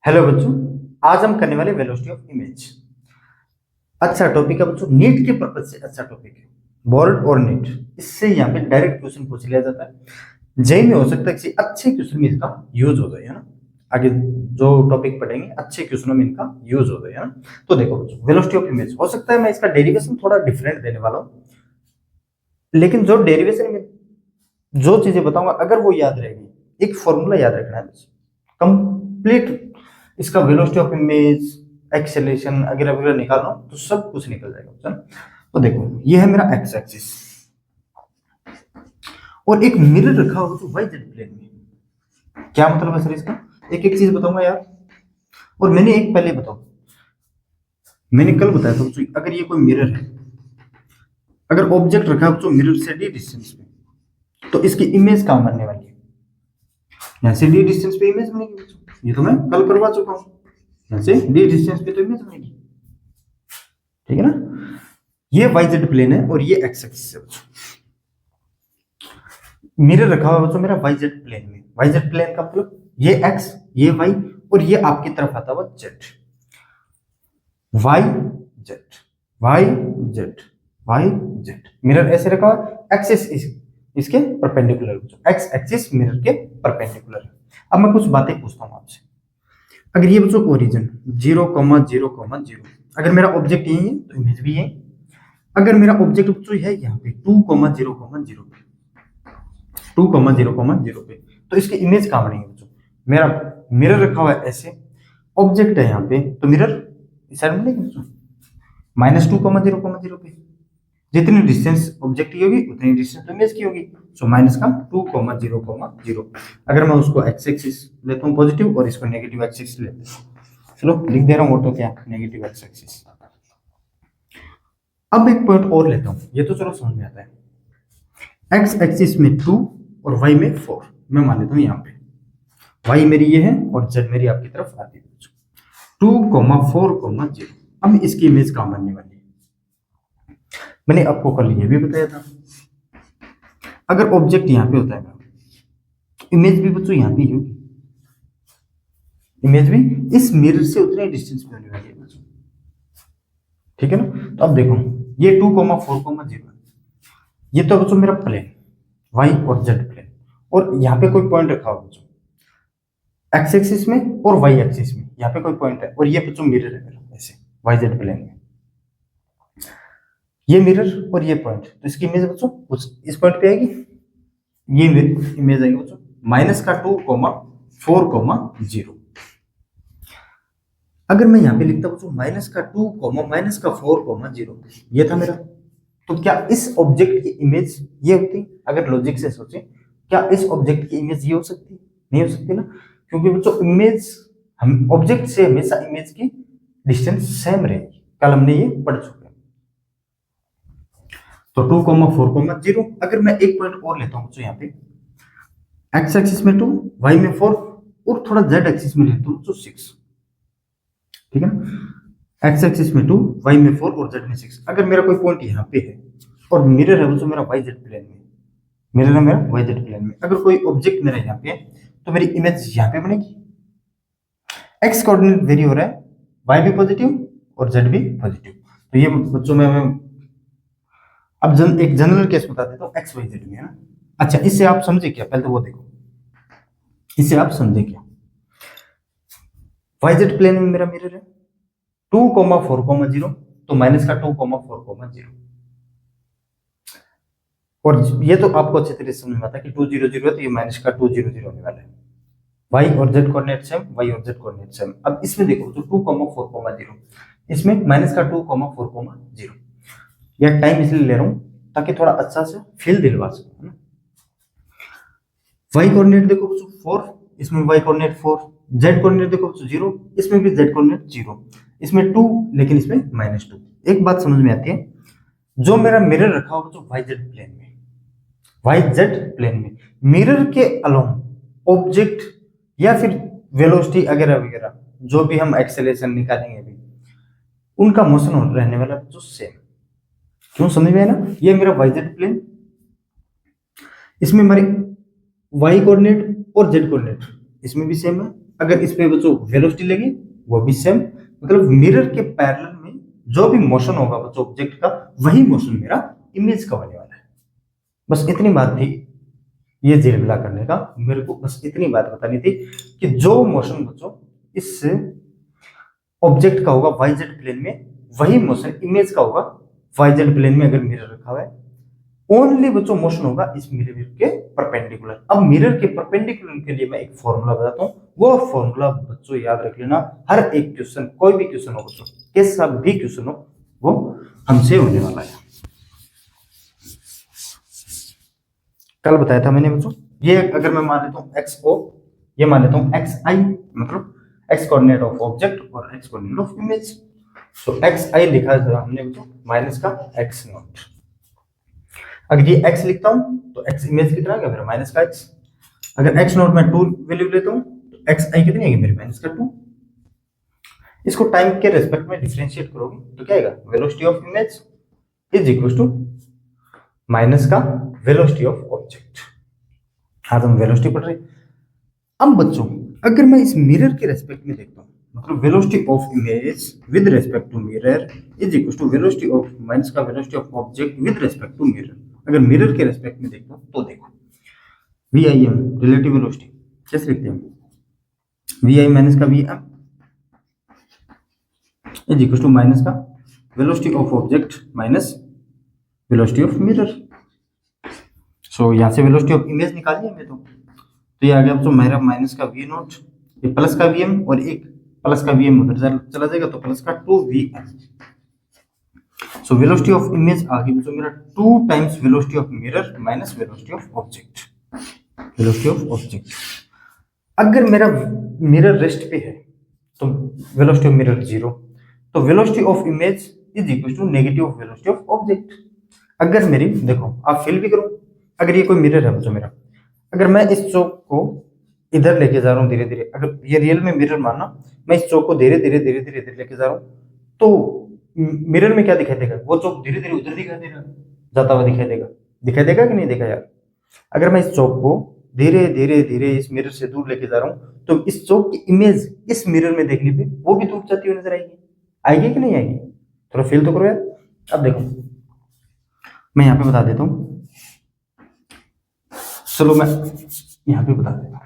Hello बच्चों, आज हम करने वाले वेलोसिटी ऑफ इमेज। अच्छा टॉपिक है बच्चों, नीट के पर्पज से अच्छा टॉपिक है। बोर्ड और नीट, इससे यहाँ पे डायरेक्ट क्वेश्चन पूछ लिया जाता है। जेई में हो सकता है किसी अच्छे क्वेश्चन में इसका यूज हो जाए, है ना। आगे जो टॉपिक पढ़ेंगे अच्छे क्वेश्चनों में इनका यूज हो जाए, है ना। तो देखो बच्चों, वेलोसिटी ऑफ इमेज हो सकता है मैं इसका डेरिवेशन थोड़ा डिफरेंट देने वाला हूँ, लेकिन जो डेरिवेशन में जो चीजें बताऊंगा अगर वो याद रहेगी, एक फॉर्मूला याद रखना है बस, कंप्लीट इसका वेलोसिटी ऑफ इमेज, एक्सेलरेशन वगैरह वगैरह निकालना तो सब कुछ निकल जाएगा। चलो तो देखो, ये है मेरा एक्स एक्सिस और एक मिरर रखा हुआ तो वाई जेड प्लेन में। क्या मतलब है सर इसका? एक एक चीज बताऊंगा यार। और मैंने एक पहले बताऊं, मैंने कल बताया था अगर ये कोई मिरर है, अगर ऑब्जेक्ट रखा है तो मिरर से डी डिस्टेंस पे, तो इसकी इमेज कहां बनने वाली है? यहाँ से डी डिस्टेंस पे इमेज बनेगी। ये तो मैं कल करवा चुका हूं। यहाँ से डी डिस्टेंस पे तो इमेज बनेगी, ठीक है ना। ये वाई जेड प्लेन है और ये एक्स एक्सिस है बच्चों। मिरर रखा हुआ बच्चों मेरा वाई जेड प्लेन में। वाई जेड प्लेन का मतलब ये एक्स, ये वाई और ये आपकी तरफ आता हुआ Z. Y Z, Y Z, Y Z. Mirror ऐसे रखा हुआ, एक्सिस इसके परपेंडिकुलर, एक्स एक्सिस मिरर के परपेंडिकुलर है। अब मैं कुछ बातें पूछता हूं आपसे। अगर ये बच्चों ओरिजिन 0,0,0, अगर मेरा ऑब्जेक्ट यही है तो इमेज भी यही। अगर मेरा ऑब्जेक्ट बच्चों है यहाँ पे 2,0,0 पे, 2,0,0 पे, तो इसकी इमेज कहां बनेगी बच्चों? मेरा मिरर रखा हुआ है ऐसे, ऑब्जेक्ट है यहाँ पे, तो मिरर इस साइड में बनेगी बच्चों -2,0,0 पे। जितनी डिस्टेंस ऑब्जेक्ट की होगी उतनी डिस्टेंस इमेज की होगी। सो माइनस का 2,0,0। अगर मैं उसको एक्स एक्सिस लेता हूँ पॉजिटिव और इसको नेगेटिव एक्सिस लेता हूँ, चलो लिख दे रहा हूँ ऑटो क्या, नेगेटिव एक्स एक्सिस। अब एक पॉइंट और लेता हूँ, ये तो चलो समझ में आता है। एक्स एक्सिस में 2 और वाई में 4 मैं मान लेता हूँ यहाँ पे। वाई मेरी ये है और जेड मेरी आपकी तरफ आती है 2,4,0। अब इसकी इमेज कहां बनने वाली है? मैंने आपको कल ये भी बताया था, अगर ऑब्जेक्ट यहाँ पे होता है इमेज भी बच्चों यहाँ पे होगी। इमेज भी इस मिरर से उतने डिस्टेंस पे होने वाली है बच्चों, ठीक है ना। तो अब देखो, ये 2,4,0, ये तो बच्चों मेरा प्लेन वाई और जेड प्लेन, और यहाँ पे कोई पॉइंट रखा हुआ बच्चों एक्स एक्सिस में और वाई एक्सिस में, यहाँ पे कोई पॉइंट है और ये बच्चों मिरर है मेरा ऐसे वाई जेड प्लेन में। ये मिरर और ये पॉइंट, तो इसकी इमेज बच्चों इस पॉइंट पे आएगी। ये इमेज आएगी बच्चों -2,4,0। अगर मैं यहाँ पे लिखता बच्चों -2, ये था मेरा, तो क्या इस ऑब्जेक्ट की इमेज ये होती? अगर लॉजिक से सोचे, क्या इस ऑब्जेक्ट की इमेज ये हो सकती? नहीं हो सकती ना, क्योंकि बच्चों इमेज हम ऑब्जेक्ट से हमेशा इमेज की डिस्टेंस सेम रहेगी। कल हमने ये पढ़ चुके हैं। तो 2,4,0। अगर मैं एक पॉइंट और लेता हूं यहाँ पे, एक्स एक्सिस में 2, वाई में 4 और थोड़ा जेड एक्सिस में लेता हूं तो 6, ठीक है ना। एक्स एक्सिस में 2, वाई में 4 और जेड में 6। अगर मेरा कोई पॉइंट यहाँ पे है और मिरर है वो मेरा वाई जेड प्लेन में, मिरर है मेरा वाई जेड प्लेन में, अगर कोई ऑब्जेक्ट मेरा यहाँ पे है तो मेरी इमेज यहाँ पे बनेगी। एक्स कोऑर्डिनेट वेरी हो रहा है, वाई भी पॉजिटिव और जेड भी पॉजिटिव। तो ये बच्चों में अब एक जनरल केस बता देता हूँ एक्स वाई जेड में, है ना। अच्छा, इससे आप समझे क्या? पहले तो वो देखो, इससे आप समझे क्या? वाई जेड प्लेन में मेरा मिरर है 2,4,0, तो माइनस का 2,4,0, और ये तो आपको अच्छी तरह से समझ में आता है कि 2,0,0 है तो ये माइनस का 2,0,0 होने वाला है। वाई और जेड कोऑर्डिनेट सेम, वाई और जेड कोऑर्डिनेट सेम। अब इसमें देखो तो 2,4,0, इसमें माइनस का 2,4,0। यह टाइम इसलिए ले रहा हूं ताकि थोड़ा अच्छा से फील दिलवा सकूं, है ना। वाई कोऑर्डिनेट देखो बच्चों 4, इसमें वाई कोऑर्डिनेट 4, जेड कोऑर्डिनेट देखो बच्चों 0, इसमें भी जेड कोऑर्डिनेट 0, इसमें 2 लेकिन इसमें -2। एक बात समझ में आती है, जो मेरा मिरर रखा हुआ बच्चों वाई जेड प्लेन में, वाई जेड प्लेन में, मिरर के अलोंग ऑब्जेक्ट या फिर वेलोसिटी वगैरह वगैरह जो भी हम एक्सेलरेशन निकालेंगे अभी, उनका मोशन रहने वाला बच्चों सेम। क्यों? समझ में है ना। ये मेरा वाई जेड प्लेन, इसमें हमारे वाई कोऑर्डिनेट और जेड कोऑर्डिनेट इसमें भी सेम है, अगर इस पे बच्चों वेलोसिटी लेंगे वो भी सेम, मतलब मिरर के पैरेलल में जो भी मोशन होगा बच्चों ऑब्जेक्ट का, वही मोशन मेरा इमेज का होने वाला है। बस इतनी बात थी ये जिलबिला करने का, मेरे को बस इतनी बात बतानी थी कि जो मोशन बच्चों इस ऑब्जेक्ट का होगा वाई जेड प्लेन में, वही मोशन इमेज का होगा वाई जेड प्लेन में अगर मिरर रखा हुआ है। ओनली बच्चों मोशन होगा इस मिरर के परपेंडिकुलर। अब मिरर के परपेंडिकुलर के लिए मैं एक फॉर्मूला बताता हूँ, वो फॉर्मूला बच्चों याद रख लेना। हर एक क्वेश्चन, कोई भी क्वेश्चन हो बच्चों, कैसा भी क्वेश्चन हो, वो हमसे होने वाला है। कल बताया था मैंने बच्चों, ये अगर मैं मान लेता हूँ एक्स ओ, ये मान लेता हूँ एक्स आई, मतलब एक्स कोऑर्डिनेट ऑफ ऑब्जेक्ट और x coordinate of image. So x i लिखा है हमने बच्चों माइनस का एक्स नॉट। अगर ये x लिखता हूं तो x इमेज कितना आ गया मेरा माइनस का x। अगर x नॉट में 2 वैल्यू लेता हूं तो x i कितनी आएगी मेरी माइनस का 2। इसको टाइम के रेस्पेक्ट में डिफरेंशिएट करोगे तो क्या आएगा, velocity of image is equal to minus का वेलोसिटी ऑफ ऑब्जेक्ट। आज हम वेलोसिटी पढ़ रहे हैं। अब बच्चों अगर मैं इस मिरर के रेस्पेक्ट में देखता हूं, मतलब velocity of image with respect to mirror is equal to velocity of minus का velocity of object with respect to mirror. अगर मिरर के रेस्पेक्ट में देखता हूं तो देखो v i m relative velocity कैसे लिखते हैं, वी आई माइनस का v m is equal to minus का velocity of object minus velocity of mirror. So यहां से वेलोसिटी ऑफ इमेज निकालिए हमें तो ये आ गया तो मेरा माइनस का वी नॉट, ये प्लस का वी एम और एक प्लस का वी एम उधर चला जाएगा तो प्लस का 2 v m. So velocity of image आ गई तो मेरा 2 times velocity of mirror minus velocity of object, velocity of object. अगर मेरा मिरर रेस्ट पे है तो वेलोसिटी ऑफ मिरर 0, तो velocity of image is equal to negative velocity of object. अगर मेरी देखो आप फील भी करो, अगर ये कोई मिरर है बच्चों मेरा, अगर मैं इस चौक को इधर लेके जा रहा हूँ धीरे धीरे, अगर ये रियल में मिरर मानना, मैं इस चौक को धीरे धीरे धीरे धीरे धीरे लेके जा रहा हूँ तो मिरर में क्या दिखाई देगा, वो चौक धीरे धीरे उधर दिखाई देगा, जाता हुआ दिखाई देगा कि नहीं देखा यार। अगर मैं इस चौक को धीरे धीरे धीरे इस मिरर से दूर लेके जा रहा हूँ तो इस चौक की इमेज इस मिरर में देखने पे वो भी दूर जाती हुई नजर आएगी कि नहीं आएगी, थोड़ा फील तो करो यार। अब देखो मैं यहाँ पे बता देता हूँ, चलो मैं यहाँ पे बता देता हूँ।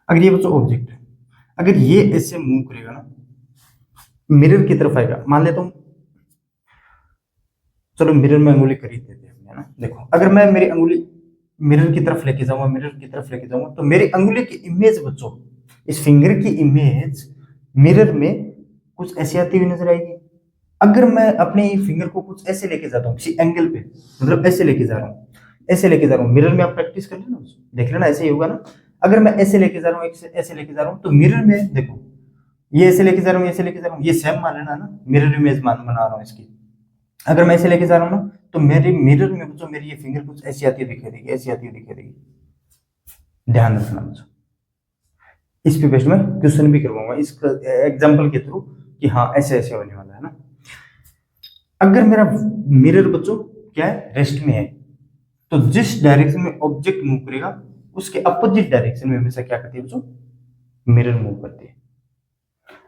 अगर ये बच्चों ऑब्जेक्ट है, अगर ये ऐसे मूव करेगा ना मिरर की तरफ आएगा, मान लेता हूँ, चलो मिरर में अंगुली खरीद देते हैं ना। देखो अगर मैं मेरी अंगुली मिरर की तरफ लेके जाऊंगा तो मेरी अंगुली की इमेज बच्चों, इस फिंगर की इमेज मिरर में कुछ ऐसी आती हुई नजर आएगी। अगर मैं अपने फिंगर को कुछ ऐसे लेके जाता हूँ किसी एंगल पे, मतलब ऐसे लेके जा रहा हूँ, मिरर में आप प्रैक्टिस कर लेना, देख लेना ऐसे ही होगा ना। अगर मैं ऐसे लेके जा रहा हूँ, ऐसे लेके जा रहा हूँ तो मिरर में देखो ये ऐसे लेके जा रहा हूँ, ये सेम मान लेना ना, मिरर इमेज बना रहा हूँ इसकी। अगर मैं ऐसे लेके जा रहा हूँ ना तो मेरे मिरर में बच्चों मेरी ये फिंगर कुछ ऐसी आती है दिखाई देगी, ध्यान रखना बच्चों। इस पे बेस्ड में क्वेश्चन भी करवाऊंगा इस एग्जांपल के थ्रू कि हाँ ऐसे ऐसे होने वाला है ना। अगर मेरा मिरर बच्चों क्या है, रेस्ट में है, तो जिस डायरेक्शन में ऑब्जेक्ट मूव करेगा उसके अपोजिट डायरेक्शन में हमेशा क्या करती है बच्चों, मिरर मूव करती है।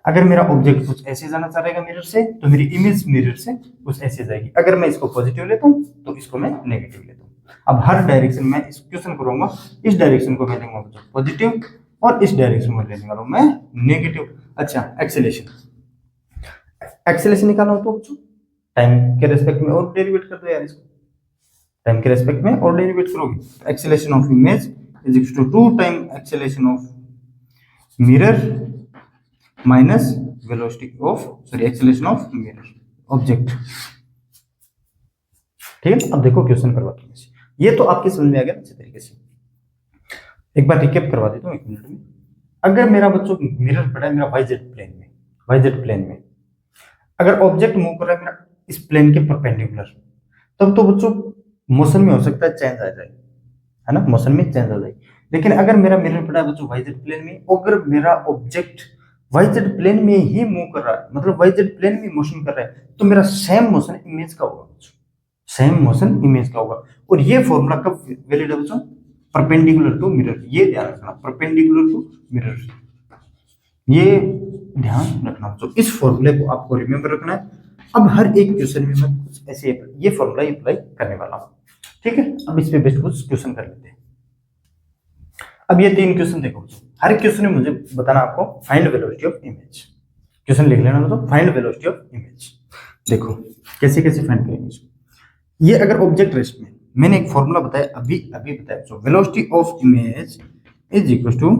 अगर मेरा ऑब्जेक्ट कुछ ऐसे जाना चाहेगा मिरर से तो मेरी इमेज मिरर से कुछ ऐसे जाएगी। अगर मैं इसको पॉजिटिव लेता हूँ तो इसको मैं नेगेटिव लेता हूँ। अब हर डायरेक्शन में इस क्वेश्चन करूंगा, इस डायरेक्शन को मैं लूंगा बच्चों पॉजिटिव और इस डायरेक्शन में लेने वाला हूं मैं नेगेटिव। अच्छा एक्सेलेरेशन निकालना हो तो बच्चों टाइम के रेस्पेक्ट में और डेरिवेट कर दो यार, इसको टाइम के रेस्पेक्ट में और डेरिवेट करोगे। Acceleration of image is equal to 2 time acceleration of mirror minus acceleration of mirror object. ठीक है, अब देखो क्वेश्चन करवाता हूं। ये तो आपके समझ में आ गया अच्छे तरीके से। एक बार रिकेप करवा देता हूँ 1 मिनट में। अगर मेरा बच्चों मिरर पड़ा है मेरा वाई जेड प्लेन में, अगर ऑब्जेक्ट मूव कर रहा है मेरा इस प्लेन के परपेंडिकुलर, तब तो बच्चों मोशन में हो सकता है चेंज आ जाए, है ना, मोशन में चेंज आ जाए। लेकिन अगर मेरा मिरर पड़ा है बच्चों वाई जेड प्लेन में, अगर मेरा ऑब्जेक्ट वाई जेड प्लेन में ही मूव कर रहा है, मतलब वाई जेड प्लेन में मोशन कर रहा है, तो मेरा सेम मोशन इमेज का होगा बच्चों, सेम मोशन इमेज का होगा। और ये फॉर्मूला कब वैलिड है बच्चों, परपेंडिकुलर टू मिरर, ये ध्यान रखना, परपेंडिकुलर टू मिरर, ये ध्यान रखना। तो इस फॉर्मूले को आपको रिमेंबर रखना है। अब हर एक क्वेश्चन में मैं कुछ ऐसे ये फॉर्मूला अप्लाई करने वाला हूँ, ठीक है। अब इस पे बेस्ट कुछ क्वेश्चन कर लेते हैं। अब ये 3 क्वेश्चन देखो, हर क्वेश्चन में मुझे बताना आपको find velocity of image. Question लिख लेना, मतलब फाइंड वेलोसिटी ऑफ इमेज। देखो कैसे कैसे फाइंड करेंगे इसको। ये अगर ऑब्जेक्ट रेस्ट में, मैंने एक फॉर्मूला बताया अभी बताया, so velocity of image is equal to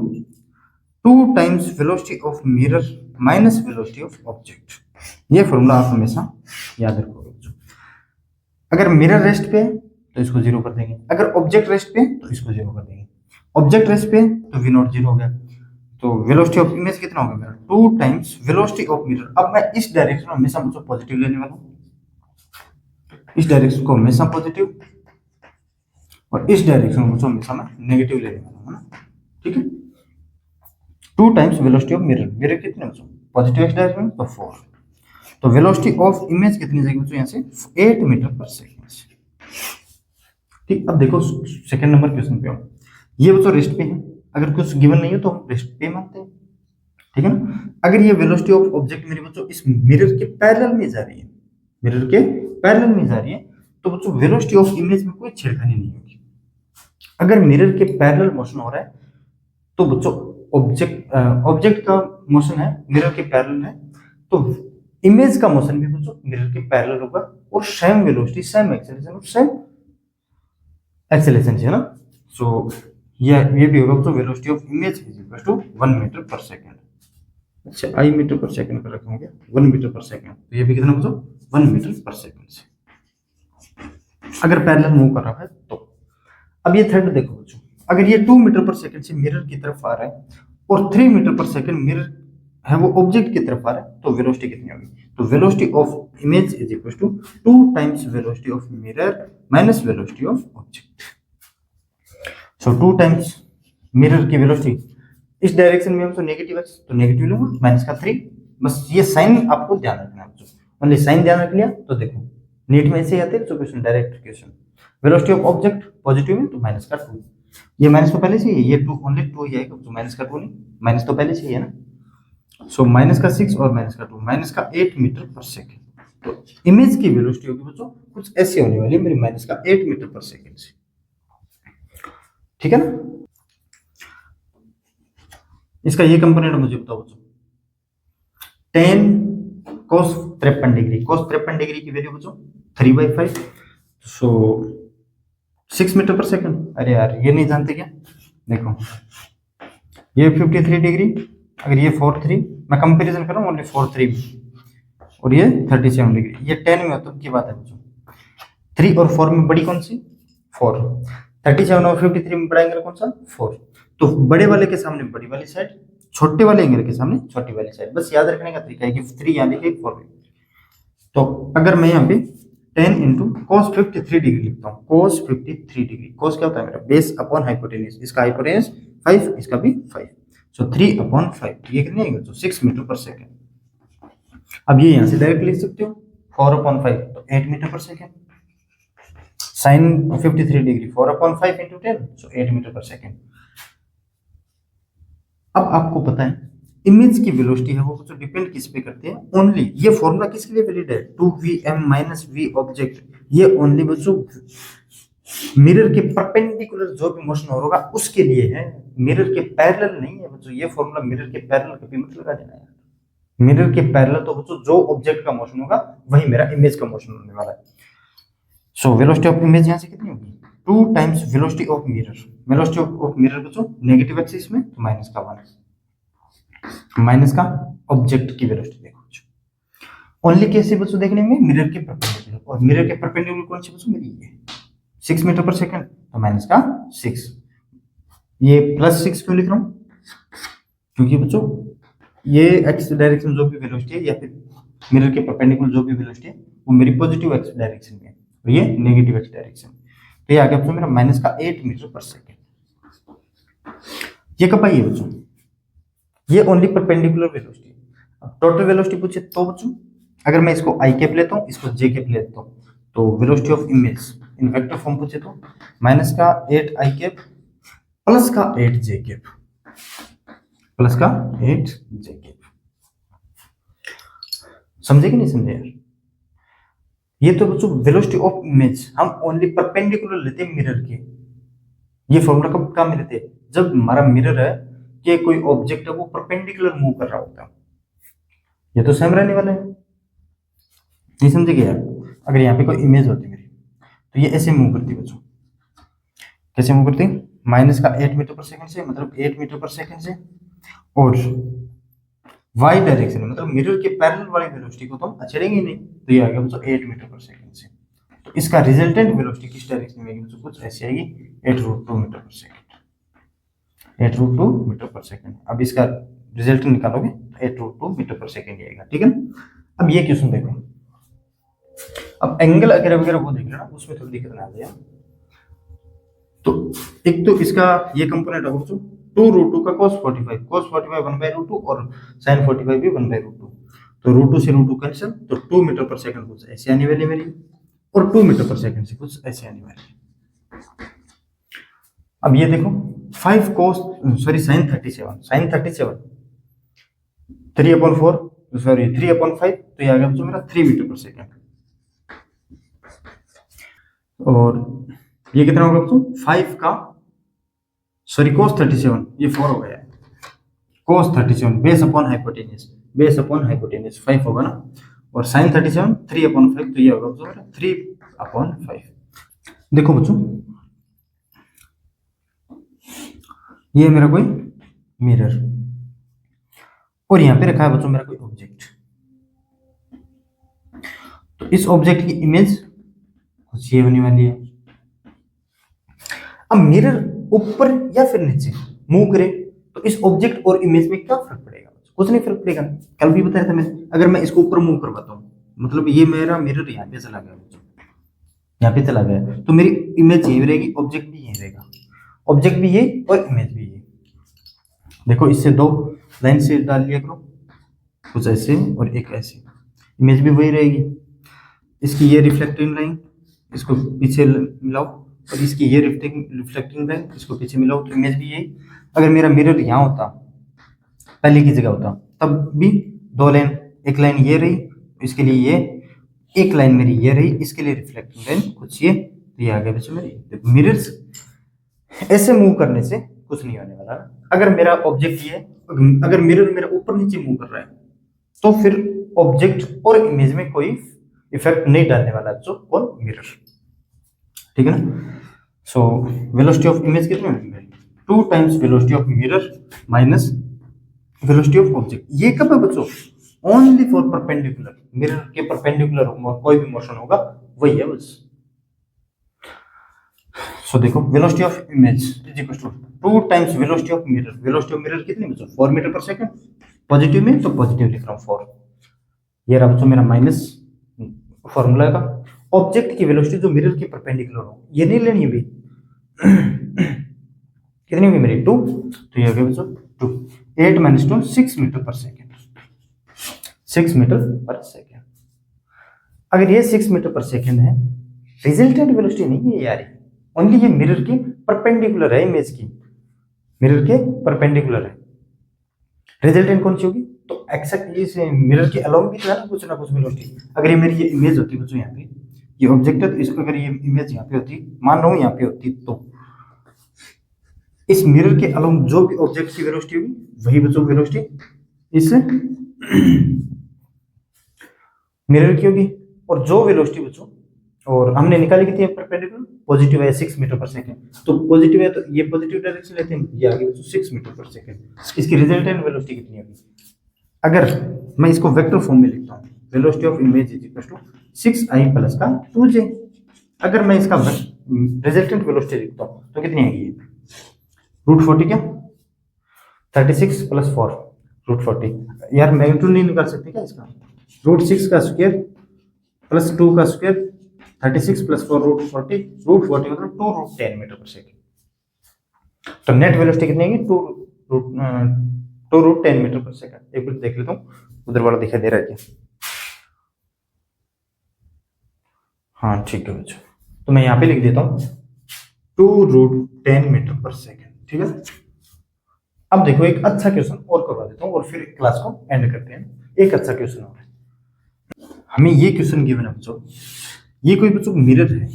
2 times velocity of mirror minus velocity of object. ये फॉर्मूला आप हमेशा याद रखोगे। अगर मिरर रेस्ट पे तो इसको 0 कर देंगे, अगर ऑब्जेक्ट रेस्ट पे तो इसको 0 कर देंगे। ऑब्जेक्ट रेस्ट पे तो v नॉट 0 हो गया, तो वेलोसिटी ऑफ इमेज कितना होगा मेरा 2 टाइम्स वेलोसिटी ऑफ मिरर। अब मैं इस डायरेक्शन में हमेशा मुझे पॉजिटिव लेने वाला हूं, इस डायरेक्शन को हमेशा पॉजिटिव, और इस डायरेक्शन को हमेशा मैं नेगेटिव लेने वाला हूं ना, ठीक है। 2 times velocity of mirror, mirror कितने बच्चों पॉजिटिव एक्स डायरेक्शन में तो 4, तो वेलोसिटी ऑफ इमेज कितनी जाएगी बच्चों यहाँ से 8 मीटर पर सेकेंड। ठीक, अब देखो सेकंड नंबर क्वेश्चन पे आओ। ये बच्चों रेस्ट पे है, अगर कुछ गिवन नहीं हो तो हम रेस्ट पे मानते हैं, ठीक है ना। अगर ये वेलोसिटी ऑफ ऑब्जेक्ट मेरे बच्चों इस मिरर के पैरेलल में जा रही है, मिरर के पैरेलल में जा रही है, तो बच्चों वेलोसिटी ऑफ इमेज में कोई छेड़खानी नहीं होगी। अगर मिरर के पैरेलल मोशन हो रहा है तो बच्चों ऑब्जेक्ट का मोशन है मिरर के पैरेलल है, तो इमेज का मोशन भी बच्चों मिरर के पैरेलल होगा, और सेम वेलोसिटी सेम एक्सेलरेशन और सेम एक्सेलरेशन है ना। सो ये भी होगा बच्चों velocity of image is equal to 1 metre per second. अच्छा आई मीटर पर सेकंड पर रखेंगे 1 मीटर पर सेकंड, तो ये भी कितना बच्चों 1 मीटर पर सेकंड से अगर पैरेलल मूव कर रहा है तो। अब ये थर्ड देखो बच्चों, अगर ये 2 मीटर पर सेकंड से मिरर की तरफ आ रहा है और 3 मीटर पर सेकंड मिरर है वो ऑब्जेक्ट की तरफ आ रहा है, तो वेलोसिटी कितनी होगी, तो velocity of image is equal to 2 times velocity of mirror minus velocity of object. So 2 times mirror की वेलोसिटी, इस डायरेक्शन में हम तो नेगेटिव एक्स तो नेगेटिव लूंगा माइनस का 3, बस ये साइन आपको ध्यान रखना है। ओनली साइन ध्यान रख लिया तो देखो नीट में ऐसे ही आते हैं तो question direct question. Velocity of object positive में तो माइनस का 2, ये माइनस तो पहले से ही है, ये 2 ओनली 2 ही आएगा तो माइनस का 2 नहीं, माइनस तो पहले से ही है ना। सो माइनस का 6 और माइनस का 2, माइनस का 8 मीटर पर सेकेंड। तो इमेज की वेलोसिटी होगी बच्चों कुछ ऐसी होने वाली है मेरी माइनस का 8 मीटर पर सेकेंड से, ठीक है ना। इसका ये कंपोनेंट मुझे बताओ बच्चों, 10 cos 53 डिग्री, cos 53 डिग्री की वैल्यू बच्चों 3/5, सो 6 मीटर पर सेकंड। अरे यार ये नहीं जानते क्या, देखो ये 53 डिग्री, अगर ये 43, मैं कंपैरिजन कर रहा हूँ ओनली 43 और ये 37 डिग्री, ये 10 में तो की बात है बच्चों। 3 और 4 में बड़ी कौन सी 4, 37 और 53 में बड़ा एंगल कौन सा 4, तो बड़े वाले के सामने बड़ी वाली साइड, छोटे वाले एंगल के सामने छोटी वाली साइड। बस याद रखने का तरीका है कि 3 यहाँ लिखे 4 लिखे। तो अगर मैं यहाँ पे 10 इंटू cos 53 डिग्री लिखता हूँ, cos 53 डिग्री, cos क्या होता है मेरा बेस अपॉन हाइपोटेन्यूज, इसका हाइपोटेन्यूज 5, इसका भी 5, सो 3/5, ये कितने आएंगे तो 6 मीटर पर सेकेंड। अब ये यहाँ से डायरेक्ट लिख सकते हो 4/5 तो 8 मीटर पर सेकेंड, साइन 53 डिग्री 4/5 इंटू 10 सो 8 मीटर पर सेकेंड। अब आपको पता है इमेज की वेलोसिटी है वो तो डिपेंड किस पे करते हैं, ओनली ये फॉर्मूला किसके लिए वैलिड है 2vm माइनस v ऑब्जेक्ट, ये ओनली बच्चों मिरर के परपेंडिकुलर जो भी मोशन होगा उसके लिए है, मिरर के पैरेलल नहीं है बच्चों। ये फॉर्मूला मिरर के पैरेलल कभी मत लगा देना यार, मिरर के पैरेलल तो बच्चों जो ऑब्जेक्ट का मोशन होगा वही मेरा इमेज का मोशन होने वाला है। सो वेलोसिटी ऑफ इमेज यहाँ से कितनी होगी 2 times velocity of mirror, velocity of mirror बच्चों नेगेटिव एक्सिस में तो माइनस का 1, माइनस का ऑब्जेक्ट की वेलोसिटी देखो ओनली कैसे बच्चों देखने में मिरर के परपेंडिकुलर, और मिरर के परपेंडिकुलर कौन सी बच्चों मेरी ये 6 मीटर पर सेकंड तो माइनस का 6, ये +6 क्यों लिख रहा हूँ क्योंकि बच्चों ये एक्स डायरेक्शन जो भी वेलोसिटी है या फिर मिरर के परपेंडिकुलर जो भी वेलोसिटी है वो मेरी पॉजिटिव एक्स डायरेक्शन में है, तो ये नेगेटिव एक्स डायरेक्शन, तो ये आ गया बच्चों मेरा माइनस का 8 मीटर पर सेकेंड। ये कब आई है बच्चों, ये ओनली परपेंडिकुलर वेलोसिटी। अब टोटल वेलोसिटी पूछे तो बच्चों अगर मैं इसको आई कैप लेता हूँ इसको जे कैप लेता हूँ तो velocity of image in vector form पूछे तो माइनस का 8 आई कैप प्लस का 8 जे कैप, प्लस का 8 जे कैप। समझे कि नहीं समझे यार? ये तो बच्चों वेलोसिटी ऑफ इमेज हम ओनली परपेंडिकुलर लेते हैं मिरर के। ये फॉर्मूला कब काम में लेते हैं? जब हमारा मिरर है कि कोई ऑब्जेक्ट है वो परपेंडिकुलर मूव कर रहा होता है। ये तो सेम रहने वाला है, नहीं समझे क्या यार? अगर यहाँ पे कोई इमेज होती मेरी तो ये ऐसे मूव करती है बच्चों। कैसे मूव करती? माइनस का 8 मीटर पर सेकंड से, मतलब 8 मीटर पर सेकंड से, और वाई डायरेक्शन में मतलब मिरर के पैरेलल वाली वेलोसिटी को तो हम अछेड़ेंगे नहीं, तो ये आ गया बच्चों 8 मीटर पर सेकंड से। तो इसका रिजल्टेंट वेलोसिटी किस डायरेक्शन में आएगी बच्चों? कुछ ऐसी आएगी 8√2 metre per second, 8√2 metre per second. अब इसका रिजल्टेंट निकालोगे 8√2 मीटर पर सेकंड आएगा, ठीक है ना? अब ये क्वेश्चन देखो, अब एंगल अगर वगैरह वो देख लेना, उसमें थोड़ी दिक्कत ना आ जाए। तो एक तो इसका ये कंपोनेंट होगा बच्चों 2√2 का cos 45, cos 45 1/√2 और sin 45 भी 1/√2। तो √2 से √2 कैंसिल, तो 2 मीटर पर सेकंड कुछ ऐसे आने वाली मेरी, और 2 मीटर पर सेकंड से कुछ ऐसे आने वाली। अब ये देखो 5 cos sin 37 3/4 3/5, तो ये आ गया बच्चों मेरा 3 मीटर पर सेकंड। और ये कितना होगा बच्चों? 5 का cos 37, ये 4 हो गया, cos 37 बेस अपॉन हाइपोटेन्यूज 5 होगा ना, और sin 37 3/5, तो ये होगा बच्चों 3/5। देखो बच्चों ये मेरा कोई मिरर, और यहां पे रखा है बच्चों मेरा कोई ऑब्जेक्ट। तो इस ऑब्जेक्ट की इमेज कुछ ये होने वाली है। अब मिरर ऊपर या फिर नीचे मूव करे तो इस ऑब्जेक्ट और इमेज में क्या फर्क पड़ेगा? कुछ नहीं फर्क पड़ेगा। कल भी बताया था मैंने, अगर मैं इसको ऊपर मूव करवाता हूँ, मतलब ये मेरा मिरर यहाँ पे चला गया, यहाँ पे चला गया, तो मेरी इमेज यही रहेगी, ऑब्जेक्ट भी यही रहेगा, ऑब्जेक्ट भी ये और इमेज भी ये। देखो इससे दो लाइन से डाल लिया करो, कुछ ऐसे और एक ऐसे, इमेज भी वही रहेगी। इसकी ये रिफ्लेक्टिंग लाइन इसको पीछे मिलाओ, और इसकी ये रिफ्लेक्टिंग लाइन इसको पीछे मिलाओ, तो इमेज भी यही। अगर मेरा मिरर यहाँ होता, पहले की जगह होता, तब भी दो लाइन, एक लाइन ये रही, इसके लिए ये, एक लाइन मेरी ये रही, इसके लिए रिफ्लेक्टिंग लाइन कुछ ये, तो ये आ गया बच्चों मेरी। मिरर्स ऐसे मूव करने से कुछ नहीं होने वाला। अगर मेरा ऑब्जेक्ट ये, अगर मिरर मेरा ऊपर नीचे मूव कर रहा है तो फिर ऑब्जेक्ट और इमेज में कोई इफेक्ट नहीं डालने वाला बच्चों, कौन? मिरर, ठीक है ना? सो वेलोसिटी ऑफ इमेज कितनी होगी? 2 times velocity of mirror minus velocity of object. ये कब है बच्चों? ओनली फॉर परपेंडिकुलर, मिरर के परपेंडिकुलर कोई भी मोशन होगा वही है बस। सो देखो velocity of image is equal to 2 times velocity of mirror. Velocity of mirror कितनी बच्चों? 4 मीटर पर सेकंड, पॉजिटिव में तो पॉजिटिव लिख रहा हूँ 4। ये रहा बच्चों मेरा माइनस फॉर्मूला का। ऑब्जेक्ट की वेलोसिटी जो मिरर के परपेंडिकुलर हो, ये नहीं लेनी है भाई कितनी होगी मेरी? 2, तो ये हो गया बच्चों 2, 8 - 2 6 metre per second, 6 metre per second. अगर ये 6 मीटर पर सेकंड है, रिजल्टेंट वेलोसिटी नहीं है यार, ओनली ये मिरर के परपेंडिकुलर है, इमेज की मिरर के परपेंडिकुलर है। रिजल्टेंट कौन सी होगी? तो एक्जेक्टली से मिरर के अलोंग भी तो है ना कुछ वेलोसिटी। अगर ये मेरी ये इमेज होती बच्चों, यहाँ पे ये ऑब्जेक्ट है, तो इसको अगर ये इमेज यहाँ पे होती, मान रहा हूँ यहाँ पे होती, तो इस मिरर के अलोंग जो भी ऑब्जेक्ट की वेलोसिटी होगी वही बच्चों वेलोसिटी इस मिरर की होगी। और जो वेलोसिटी बच्चों, और हमने निकाली कितनी है परपेंडिकुलर? पॉजिटिव है 6 मीटर पर सेकंड, तो पॉजिटिव है तो ये पॉजिटिव डायरेक्शन लेते हैं, ये आगे बच्चों 6 मीटर पर सेकंड। इसकी रिजल्टेंट वेलोसिटी कितनी होगी? अगर मैं इसको वेक्टर फॉर्म में लिखता हूँ, velocity of image is equal to 6i plus का 2j। अगर मैं इसका रिजल्टेंट वेलोसिटी लिखता हूँ तो कितनी आएगी? √40 क्या? 36 प्लस 4 √40। यार मैग्नीट्यूड नहीं निकाल सकते क्या इसका? √6 का स्क्वायर प्लस 2 का स्क्वायर, 36 प्लस 4 √40, √40 मतलब 2√10 मीटर पर सेकंड। तो नेट वेलोसिटी कितनी आएगी? 2√10 मीटर पर सेकंड। एक बार देख लेता हूँ उधर वाला दिखाई दे रहा है क्या? हाँ ठीक है बच्चों, तो मैं यहाँ पे लिख देता हूँ 2√10 मीटर पर सेकंड। ठीक है। अब देखो एक अच्छा क्वेश्चन और करवा देता हूँ और फिर क्लास को एंड करते हैं। एक अच्छा क्वेश्चन और है, हमें ये क्वेश्चन गिवन है बच्चों, ये कोई बच्चों मिरर है,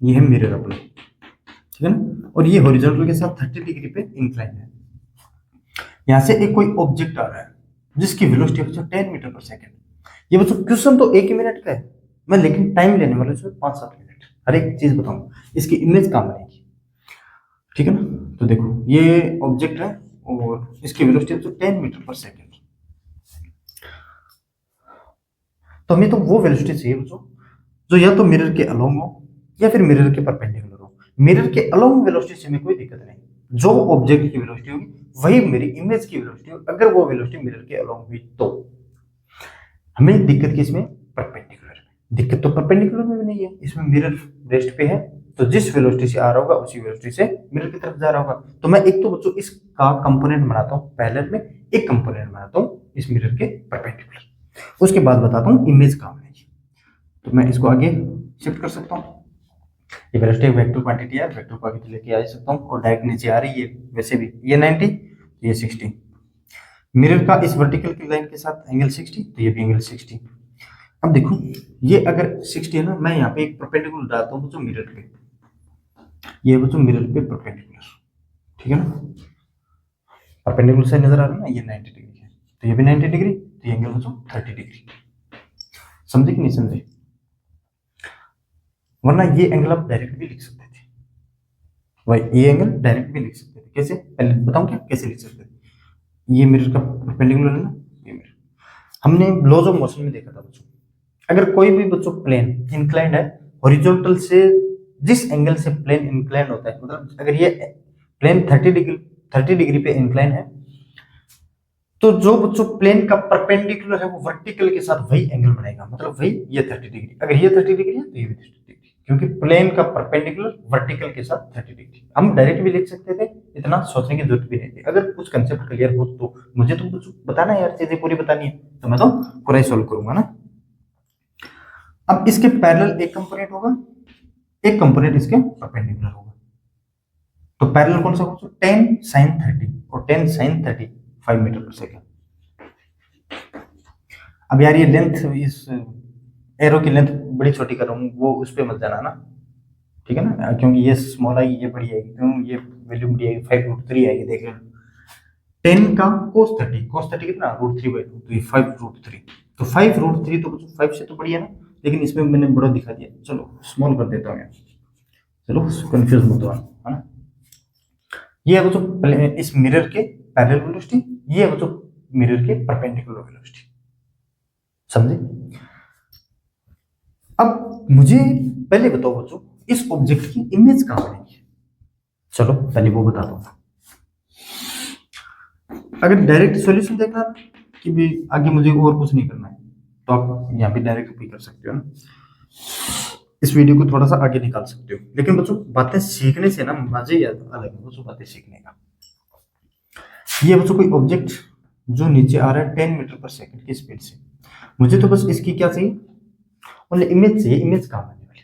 ये है मिरर अपना, ठीक है ना, और ये हॉरिजॉन्टल के साथ 30 डिग्री पे इंक्लाइन है। यहाँ से एक कोई ऑब्जेक्ट आ रहा है जिसकी वेलोसिटी है बच्चों 10 मीटर पर सेकेंड। ये बच्चों क्वेश्चन तो 1 मिनट का है, मैं लेकिन टाइम लेने वाला इसमें 5-7 मिनट, हर एक चीज बताऊंगा, इसकी इमेज काम बनेगी, ठीक है ना। तो देखो ये ऑब्जेक्ट है और इसकी वेलोसिटी बच्चों 10 मीटर पर सेकेंड। तो हमें तो वो वेलोसिटी चाहिए बच्चों जो या तो मिरर के अलोंग हो या फिर मिरर के परपेंडिकुलर हो। मिरर के अलोंग वेलोसिटी से हमें कोई दिक्कत नहीं, जो ऑब्जेक्ट की वेलोसिटी होगी वही मेरी इमेज की वेलोसिटी होगी, अगर वो वेलोसिटी मिरर के अलोंग हुई तो। हमें दिक्कत किसमें, परपेंडिकुलर में। दिक्कत तो परपेंडिकुलर में भी नहीं है, इसमें मिरर रेस्ट पे है, तो जिस वेलोसिटी से आ रहा होगा उसी वेलोसिटी से मिरर की तरफ जा रहा होगा। तो मैं एक तो बच्चों इसका कंपोनेंट बनाता हूँ पैरेलल में, एक कंपोनेंट बनाता हूँ इस मिरर के परपेंडिकुलर, उसके बाद बताता हूँ इमेज कहाँ बनेगी। तो मैं इसको आगे शिफ्ट कर सकता हूँ, ये वेलोसिटी वेक्टर क्वांटिटी है, वेक्टर को आगे लेके आ सकता हूँ और डायरेक्ट नीचे आ रही है, वैसे भी ये 90 तो ये 60, मिरर का इस वर्टिकल की लाइन के साथ एंगल 60 तो ये भी एंगल 60। अब देखो ये अगर 60 है ना, मैं यहाँ पे एक परपेंडिकुलर डालता हूँ जो मिरर पे, ये बच्चों मिरर पे परपेंडिकुलर, ठीक है ना, परपेंडिकुलर से नजर आ रहा है ना, ये 90 डिग्री है तो ये भी 90 डिग्री, तो ये एंगल बच्चों 30 डिग्री। समझे कि नहीं समझे, वरना ये एंगल आप डायरेक्ट भी लिख सकते थे, भाई ये एंगल डायरेक्ट भी लिख सकते थे। कैसे, पहले बताऊं क्या कैसे लिख सकते थे। ये मिरर का परपेंडिकुलर है ना, ये मिरर हमने लॉज ऑफ मोशन में देखा था बच्चों, अगर कोई भी बच्चों प्लेन इंक्लाइंड है हॉरिजॉन्टल से, जिस एंगल से प्लेन इंक्लाइन होता है, मतलब अगर ये प्लेन 30 डिग्री पे इंक्लाइन है, तो जो बच्चों प्लेन का परपेंडिकुलर है वो वर्टिकल के साथ वही एंगल बनाएगा, मतलब वही ये 30 डिग्री, अगर ये 30 डिग्री है तो ये भी 30 डिग्री, क्योंकि प्लेन का परपेंडिकुलर वर्टिकल के साथ 30 डिग्री। हम डायरेक्ट भी लिख सकते थे, इतना सोचने की जरूरत भी नहीं थी। अगर कुछ कंसेप्ट क्लियर हो तो मुझे तो कुछ बताना है यार, चीजें पूरी बतानी है, तो मैं तो पूरा ही सोल्व करूंगा ना। अब इसके पैरेलल एक कंपोनेंट होगा, एक कंपोनेंट इसके परपेंडिकुलर होगा, तो पैरेलल कौन सा होगा, 10 sin 30 और 10 sin 30 5 मीटर पर सेकेंड। अब यार ये लेंथ, इस एरो की लेंथ बड़ी छोटी कर रहा हूँ, वो उस पर मत जाना ना, ठीक है ना, क्योंकि ये स्मॉल आएगी ये बड़ी आएगी, क्यों ये वैल्यू बड़ी आएगी, 5√3 आएगी, देख लेना। 10 का cos 30 कितना, √3/2, तो ये 5√3, तो 5√3 तो 5 से तो बड़ी है ना, लेकिन इसमें मैंने बड़ा दिखा दिया, चलो स्मॉल कर देता हूँ यार, चलो कंफ्यूज मत होना, है ना। ये है बच्चों इस मिरर के पैरेलल वेलोसिटी, ये है बच्चों मिरर के परपेंडिकुलर वेलोसिटी, समझे। अब मुझे पहले बताओ बच्चों इस ऑब्जेक्ट की इमेज कहां बनेगी, चलो पहले वो बता दो। अगर डायरेक्ट सॉल्यूशन देखना है कि भी आगे मुझे और कुछ नहीं करना है, तो आप यहाँ पे डायरेक्ट भी कर सकते हो ना, इस वीडियो को थोड़ा सा आगे निकाल सकते हो, लेकिन बच्चों बातें सीखने से ना मजे ही अलग है बच्चों, बातें सीखने का। ये बच्चों कोई ऑब्जेक्ट जो नीचे आ रहा है 10 मीटर पर सेकंड की स्पीड से, मुझे तो बस इसकी क्या चाहिए, ओनली इमेज चाहिए, इमेज कहाँ बनने वाली।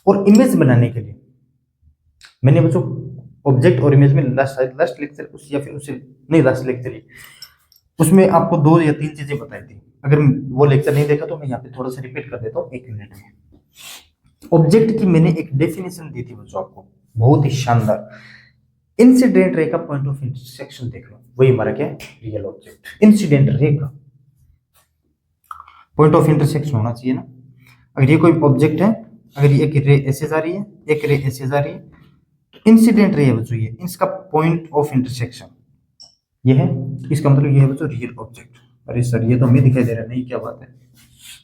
और इमेज बनाने के लिए मैंने बच्चों ऑब्जेक्ट और इमेज में लास्ट लेक्चर उस या फिर उससे नहीं, लास्ट लेक्चर ही उसमें आपको 2 या 3 चीजें बताई थी, अगर वो लेक्चर नहीं देखा तो मैं यहाँ पे थोड़ा सा रिपीट कर देता हूँ 1 मिनट में। ऑब्जेक्ट की मैंने एक डेफिनेशन दी थी बच्चों आपको, बहुत ही शानदार, इंसिडेंट रे का पॉइंट ऑफ इंटरसेक्शन देख लो, वही हमारा क्या है, रियल ऑब्जेक्ट। इंसिडेंट रे का पॉइंट ऑफ इंटरसेक्शन होना चाहिए ना, अगर ये कोई ऑब्जेक्ट है, अगर ये एक रे ऐसे जा रही है, एक रे ऐसे जा रही है, तो इंसिडेंट रे है बच्चों ये, इसका पॉइंट ऑफ इंटरसेक्शन ये है, इसका मतलब ये है बच्चों रियल ऑब्जेक्ट। अरे सर ये तो हमें दिखाई दे रहा नहीं, क्या बात है,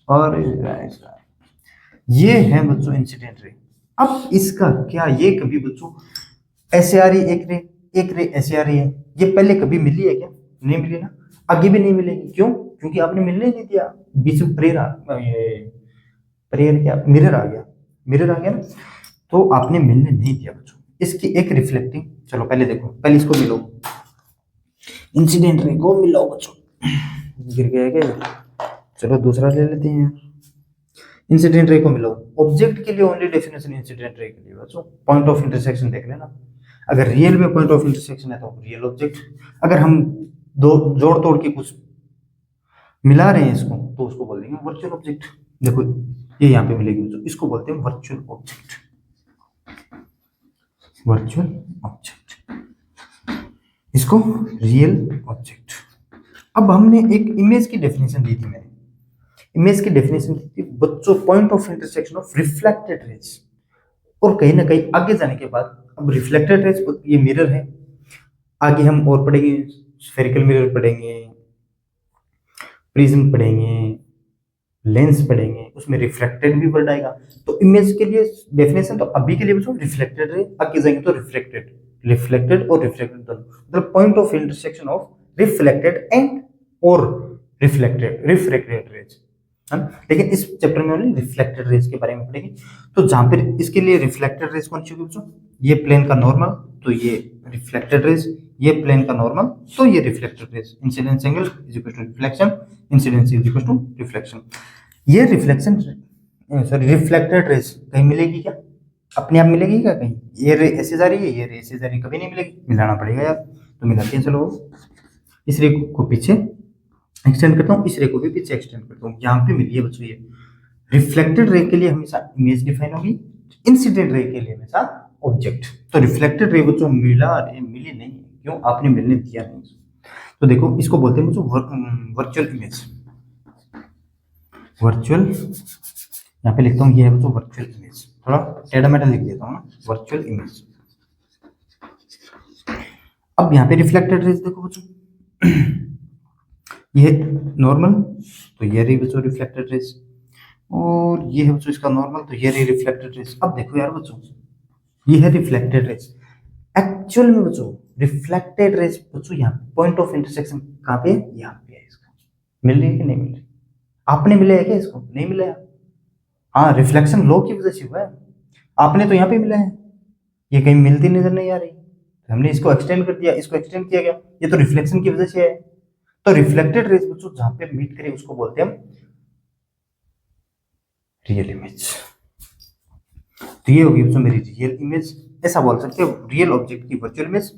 और ये है बच्चों इंसिडेंट रे। अब इसका क्या, ये कभी बच्चों ऐसे आ रही है एक रे ऐसे आ रही है, ये पहले कभी मिली है क्या, नहीं मिली ना, आगे भी नहीं मिलेगी, क्यों, क्योंकि आपने मिलने नहीं दिया, बीच में प्रेयर क्या मिरर आ गया, मिरर आ गया ना, तो आपने मिलने नहीं दिया बच्चों। इसकी एक रिफ्लेक्टिंग, चलो पहले देखो, पहले इसको मिलो, इंसिडेंट रे को मिलाओ बच्चों, गिर गया क्या, चलो दूसरा ले लेते हैं, इंसिडेंट रे को मिलाओ। ऑब्जेक्ट के लिए ओनली डेफिनेशन इंसिडेंट रे के लिए बच्चों, पॉइंट ऑफ इंटरसेक्शन देख लेना, अगर रियल में पॉइंट ऑफ इंटरसेक्शन है तो रियल ऑब्जेक्ट, अगर हम दो जोड़ तोड़ के कुछ मिला रहे हैं इसको तो उसको बोल देंगे वर्चुअल ऑब्जेक्ट। देखो ये यहाँ पे मिलेगी, तो इसको बोलते हैं वर्चुअल ऑब्जेक्ट, वर्चुअल ऑब्जेक्ट, इसको रियल ऑब्जेक्ट। अब हमने एक इमेज की डेफिनेशन दी थी, मैंने इमेज की डेफिनेशन दी थी बच्चों point of intersection of reflected raise. और कहीं ना कहीं आगे जाने के बाद अब रिफ्लेक्टेड रेज ये मिरर है, आगे हम और पढ़ेंगे, स्फेरिकल मिरर पढ़ेंगे, प्रिज्म पढ़ेंगे, लेंस पढ़ेंगे, उसमें रिफ्लेक्टेड भी वर्ड आएगा। तो इमेज के लिए डेफिनेशन तो अभी के लिए बच्चों रिफ्लेक्टेड है, आगे जाएंगे तो रिफ्लेक्टेड, रिफ्लेक्टेड और रिफ्लेक्टेड दोनों, मतलब point of intersection of reflected and और रिफ्रैक्टेड रेज है ना। लेकिन इस चैप्टर में हमने रिफ्लेक्टेड रेज के बारे में पढ़ेंगे। तो जहां पर इसके लिए रिफ्लेक्टेड रेज कौन सी होगी बच्चों, ये प्लेन का नॉर्मल, तो ये रिफ्लेक्टेड रेज, ये प्लेन का नॉर्मल, तो ये reflected rays. Incidence angle is equal to reflection, incidence is equal to reflection. ये रिफ्लेक्शन सॉरी रिफ्लेक्टेड रेज कहीं मिलेगी क्या, अपने आप मिलेगी क्या कहीं, ये रे ऐसे जा रही है, ये रे ऐसे जा रही है, कभी नहीं मिलेगी, मिलाना पड़ेगा यार। तो मिलाते हैं, चलो इस रे को पीछे एक्सटेंड करता हूँ, इस रे को भी पीछे एक्सटेंड करता हूँ, यहाँ पे मिली है बच्चों ये रिफ्लेक्टेड रे के लिए हमेशा इमेज डिफाइन होगी, इंसिडेंट रे के लिए हमेशा ऑब्जेक्ट। तो रिफ्लेक्टेड रे बच्चों मिला रे मिली नहीं, क्यों, आपने मिलने दिया नहीं। तो देखो इसको बोलते हैं बच्चों वर्चुअल इमेज, वर्चुअल, यहाँ पे लिखता हूँ ये है बच्चों वर्चुअल इमेज, थोड़ा टेढ़ा मेढ़ा लिख देता हूँ ना, वर्चुअल इमेज। अब यहाँ पे रिफ्लेक्टेड रेज देखो बच्चों, ये नॉर्मल, तो ये रही बच्चों रिफ्लेक्टेड रेज, और ये है बच्चों इसका नॉर्मल, तो ये रही रिफ्लेक्टेड रेज। अब देखो यार बच्चों, ये है रिफ्लेक्टेड रेज, एक्चुअल में बच्चों रिफ्लेक्टेड रेज बच्चों यहाँ पॉइंट ऑफ इंटरसेक्शन कहाँ पे, यहाँ पे है, इसका मिल रही है कि नहीं मिल रही, आपने मिला है क्या इसको, नहीं मिला है, हाँ रिफ्लेक्शन लॉ की वजह से हुआ है, आपने तो यहाँ पे मिला है, ये कहीं मिलती नजर नहीं आ रही, हमने इसको एक्सटेंड कर दिया, इसको एक्सटेंड किया गया, ये तो रिफ्लेक्शन की वजह से है। तो रिफ्लेक्टेड रेज बच्चों जहां पे मीट करे उसको बोलते हैं हम रियल इमेज। तो ये होगी बच्चों मेरी रियल इमेज, ऐसा बोल सकते हो, रियल ऑब्जेक्ट की वर्चुअल इमेज,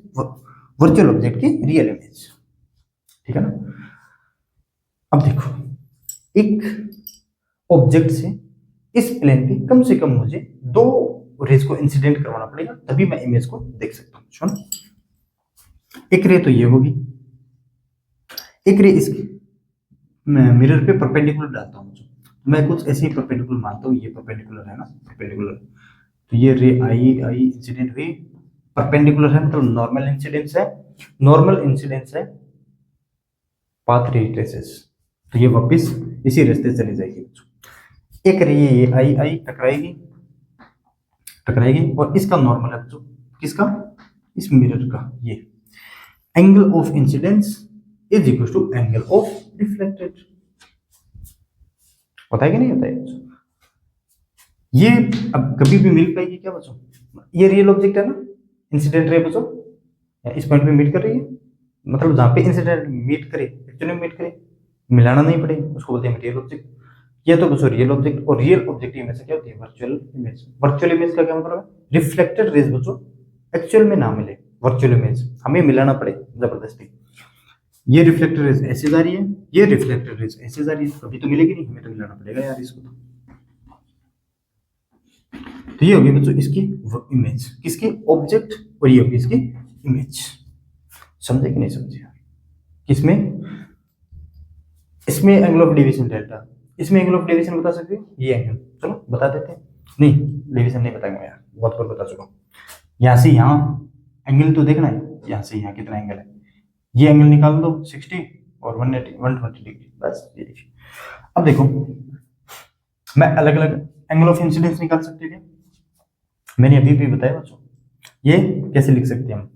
वर्चुअल ऑब्जेक्ट की रियल इमेज, ठीक है ना। अब देखो एक ऑब्जेक्ट से इस प्लेन पे कम से कम मुझे दो रेज को इंसिडेंट करवाना पड़ेगा, तभी मैं इमेज को देख सकता हूँ। एक रे तो ये होगी, एक रे इसकी मिरर पे परपेंडिकुलर डालता हूँ, मैं कुछ ऐसे ही परपेंडिकुलर मानता हूँ, ये परपेंडिकुलर है ना, परपेंडिकुलर, तो ये रे आई आई इंसिडेंट हुई, परपेंडिकुलर है मतलब नॉर्मल इंसिडेंस है, नॉर्मल इंसिडेंस है पाथ रे ट्रेसेस, तो ये वापस इसी रास्ते चली जाएगी। एक रे ये आई आई टकराएगी, टकराएगी, और इसका नॉर्मल है बच्चों, किसका, इस मिरर का, ये angle of incidence is equal to angle of reflected, पता है कि नहीं होता है। ये अब कभी भी मिल पाएगी क्या बच्चों, ये रियल ऑब्जेक्ट है ना, इंसिडेंट रे बच्चों इस पॉइंट पे मीट कर रही है, मतलब जहां पे इंसिडेंट मीट करे एक्चुअली मीट करे, मिलाना नहीं पड़े, उसको बोलते हैं रियल ऑब्जेक्ट। ये तो बच्चों रियल ऑब्जेक्ट, और रियल ऑब्जेक्ट इमेज से क्या होती है वर्चुअल इमेज। वर्चुअल इमेज का क्या मतलब है, रिफ्लेक्टेड रेज बच्चों एक्चुअल में ना मिले, वर्चुअल इमेज हमें मिलाना पड़े जबरदस्ती, ये रिफ्लेक्टेड रेज ऐसे जा रही है, ये रिफ्लेक्टेड रेज ऐसे जा रही है, कभी तो मिलेगी नहीं, हमें तो मिलाना पड़ेगा यार इसको। तो ये होगी बच्चों इसकी इमेज, किसकी, ऑब्जेक्ट, और ये होगी इसकी इमेज। समझे कि नहीं समझे, किसमें, इसमें एंगल ऑफ डेविएशन डेल्टा, इसमें एंगल ऑफ डेविएशन बता सकते हो, ये एंगल, चलो बता देते हैं, नहीं डेविएशन नहीं बताएंगे यार, बहुत बार बता चुका हूँ। यहाँ से यहाँ एंगल तो देखना है, यहाँ से यहाँ कितना एंगल है, ये एंगल निकाल दो 60 और 120 डिग्री, बस ये देखिए। अब देखो मैं अलग अलग एंगल ऑफ इंसिडेंस निकाल सकते हैं, मैंने अभी भी बताया बच्चों, ये कैसे लिख सकते हैं हम,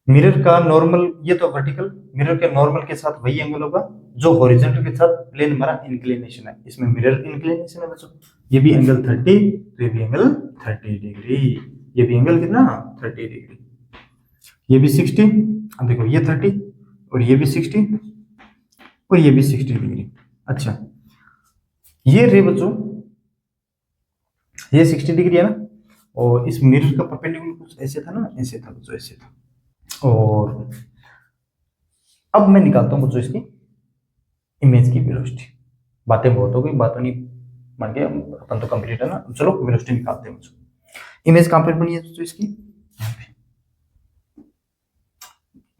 मिरर का नॉर्मल, ये तो वर्टिकल, मिरर के नॉर्मल के साथ वही एंगल होगा जो हॉरिजॉन्टल के साथ प्लेन हमारा इंक्लिनेशन है, इसमें मिरर इंक्लिनेशन है बच्चों, ये भी एंगल 30, तो ये भी एंगल 30 डिग्री, ये भी एंगल कितना 30 डिग्री, ये भी 60, अब देखो ये 30 और ये भी 60 और ये भी 60 डिग्री। अच्छा ये रे बच्चों ये 60 डिग्री है ना, और इस मिरर का परपेंडिकुलर कुछ ऐसे था ना, ऐसे था बच्चों, ऐसे था। और अब मैं निकालता हूँ बच्चों इसकी इमेज की वेलोसिटी। बातें बहुत हो गई, बातों नहीं बन गया, अपन तो कंप्लीट है ना। चलो वेलोसिटी निकालते हैं बच्चों। इमेज कहाँ पर बनी है बच्चों इसकी,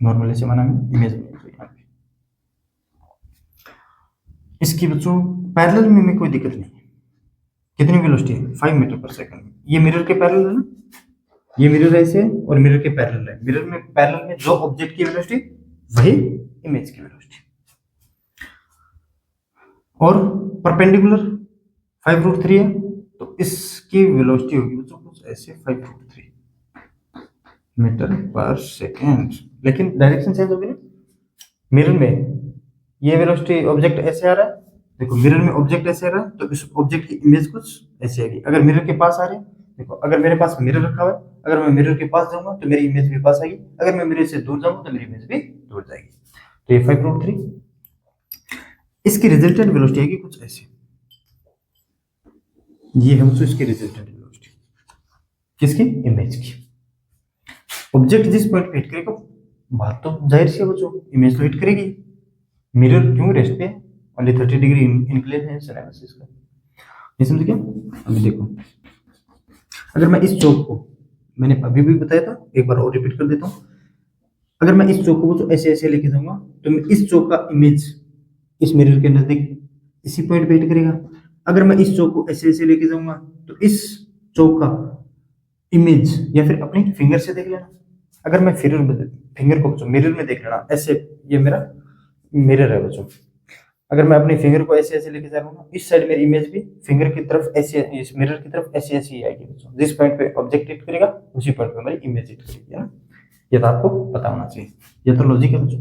नॉर्मल से बना में इमेज बनी है यहाँ पे। इसकी बच्चों पैरेलल में कोई दिक्कत नहीं है। कितनी वेलोसिटी है, 5 मीटर पर सेकंड। ये मिरर के पैरेलल है ना, ये मिरर ऐसे और मिरर के पैरेलल है। मिरर में पैरेलल में जो ऑब्जेक्ट की वेलोसिटी वही इमेज की वेलोसिटी। और परपेंडिकुलर 5√3 है, तो इसकी वेलोसिटी होगी बच्चों कुछ ऐसे 5√3 मीटर पर सेकेंड। लेकिन डायरेक्शन चेंज होगी ना, मिरर में ये वेलोसिटी ऑब्जेक्ट ऐसे आ रहा है, देखो मिरर में ऑब्जेक्ट ऐसे आ रहा है, तो इस ऑब्जेक्ट की इमेज कुछ ऐसे आएगी। अगर मिरर के पास आ रहे हैं, देखो अगर मेरे पास मिरर रखा हुआ है, अगर मैं मिरर के पास जाऊंगा तो मेरी इमेज भी पास आएगी, अगर मैं मिरर से दूर जाऊंगा तो मेरी इमेज भी दूर जाएगी। तो ये 5√3, इसकी रिजल्टेंट वेलोसिटी आएगी कुछ ऐसे। ये है बच्चों इसकी रिजल्टेंट वेलोसिटी, किसकी, इमेज की। ऑब्जेक्ट जिस पॉइंट पे हिट करेगा, बात तो जाहिर सी है बच्चों, इमेज तो हिट करेगी। मिरर क्यों रेस्ट पे, ओनली 30 डिग्री इंक्लिनेशन है एनालिसिस का, ये समझ गया। अभी देखो, अगर मैं इस चौक को, मैंने अभी भी बताया था, एक बार और रिपीट कर देता हूँ। अगर मैं इस चौक को तो ऐसे ऐसे लेके जाऊंगा, तो मैं इस चौक का इमेज इस मिरर के नजदीक इसी पॉइंट पे हिट करेगा। अगर मैं इस चौक को ऐसे ऐसे लेके जाऊंगा, तो इस चौक का इमेज, या फिर अपनी फिंगर से देख लेना। अगर मैं फिंगर को बच्चों मिरर में देख लेना ऐसे, ये मेरा मिरर है बच्चों। अगर मैं अपनी फिंगर को ऐसे ऐसे लेके जा रहा हूँ, इस साइड मेरी इमेज भी फिंगर की तरफ ऐसे, इस मिरर की तरफ ऐसे ऐसे ही आएगी बच्चों। जिस पॉइंट पे ऑब्जेक्ट हिट करेगा उसी पॉइंट पे हमारी इमेज हिट करेगी, है ना। ये तो आपको पता होना चाहिए, ये तो लॉजिक है बच्चों।